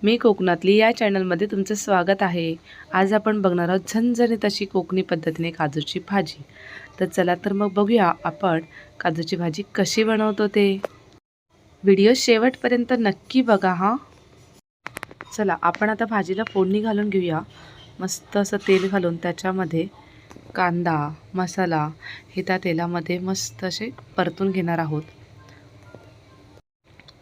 मी कोकणातली या चॅनलमध्ये तुमचं स्वागत आहे। आज आपण बघणार आहोत झणझणीत अशी कोकणी पद्धतीने काजूची भाजी। तर चला तर मग बघूया आपण काजूची भाजी कशी बनवतो ते। व्हिडिओ शेवटपर्यंत नक्की बघा हां। चला आपण आता भाजीला फोडणी घालून घेऊया। मस्त असं तेल घालून त्याच्यामध्ये कांदा मसाला हे त्या तेलामध्ये मस्त असे परतून घेणार आहोत।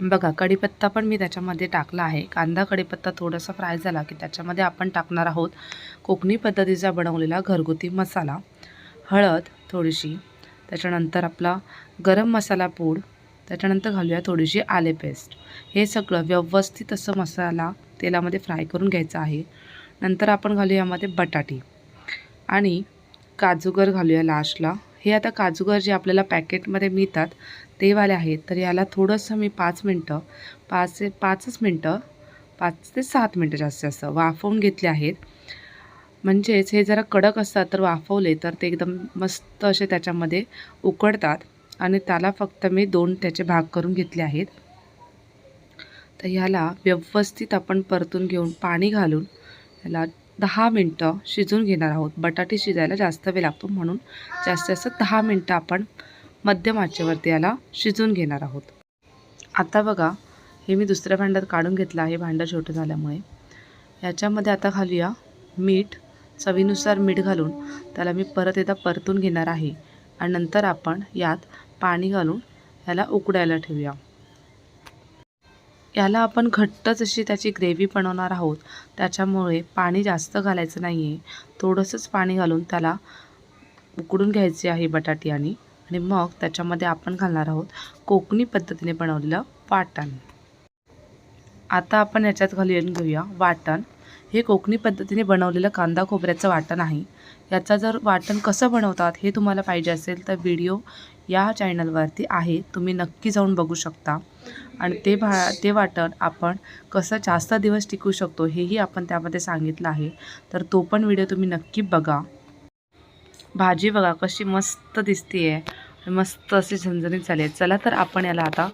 बघा कढीपत्ता पण मी त्याच्यामध्ये टाकला आहे। कांदा कढीपत्ता थोडासा फ्राय झाला की त्याच्यामध्ये आपण टाकणार आहोत कोकणी पद्धतीचा बनवलेला घरगुती मसाला, हळद थोडीशी, त्याच्यानंतर आपला गरम मसाला पूड, त्याच्यानंतर घालूया थोडीशी आले पेस्ट। हे सगळं व्यवस्थित असं मसाला तेलामध्ये फ्राय करून घ्यायचा आहे। नंतर आपण घालूया यामध्ये बटाटे आणि काजूगर घालूया लास्टला। हे आता काजूगर जे आपल्याला पॅकेटमध्ये मिळतात ते वाले आहेत। तर याला थोडंसं मी 5 ते 7 मिनटं जास्त वाफवून घेतले आहेत। म्हणजेच हे जरा कडक असतात तर वाफवले तर ते एकदम मस्त असे त्याच्यामध्ये उकडतात आणि त्याला फक्त मी 2 त्याचे भाग करून घेतले आहेत। तर ह्याला व्यवस्थित आपण परतून घेऊन पाणी घालून याला 10 मिनटं शिजून घेणार आहोत। बटाटे शिजायला जास्त वेळ लागतो म्हणून जास्त 10 मिनटं आपण मध्यम आचेवरती याला शिजून घेणार आहोत। आता बघा हे मी दुसऱ्या भांड्यात काढून घेतलं आहे, भांडं छोटं झाल्यामुळे। याच्यामध्ये आता घालूया मीठ, चवीनुसार मीठ घालून त्याला मी परत एकदा परतून घेणार आहे आणि नंतर आपण यात पाणी घालून याला उकडायला ठेवूया। याला आपण घट्टच अशी त्याची ग्रेव्ही बनवणार आहोत, त्याच्यामुळे पाणी जास्त घालायचं नाही आहे। थोडंसंच पाणी घालून त्याला उकडून घ्यायचे आहे बटाटे आणि मग त्याच्यामध्ये आपण घालणार आहोत कोकणी पद्धतीने बनवलेलं वाटण। आता आपण याच्यात घालून घेऊया वाटण। हे कोकणी पद्धतीने बनवलेलं कांदा खोबऱ्याचं वाटण आहे। याचा जर वाटण कसं बनवतात हे तुम्हाला पाहिजे असेल तर व्हिडिओ या चॅनलवरती आहे, तुम्ही नक्की जाऊन बघू शकता। आणि ते वाटण आपण कसं जास्त दिवस टिकू शकतो हेही आपण त्यामध्ये सांगितलं आहे, तर तो पण व्हिडिओ तुम्ही नक्की बघा। भाजी बघा कशी मस्त दिसते मस्त अशी झणझणीत झाली आहे। चला तर आपण याला आता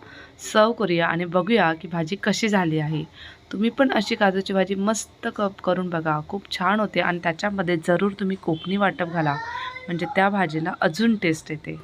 सर्व करूया आणि बघूया की भाजी कशी झाली आहे। तुम्ही पण अशी काजूची भाजी मस्त करून बघा, खूप छान होते आणि त्याच्यामध्ये जरूर तुम्ही कोकणी वाटप घाला, म्हणजे त्या भाजीला अजून टेस्ट येते।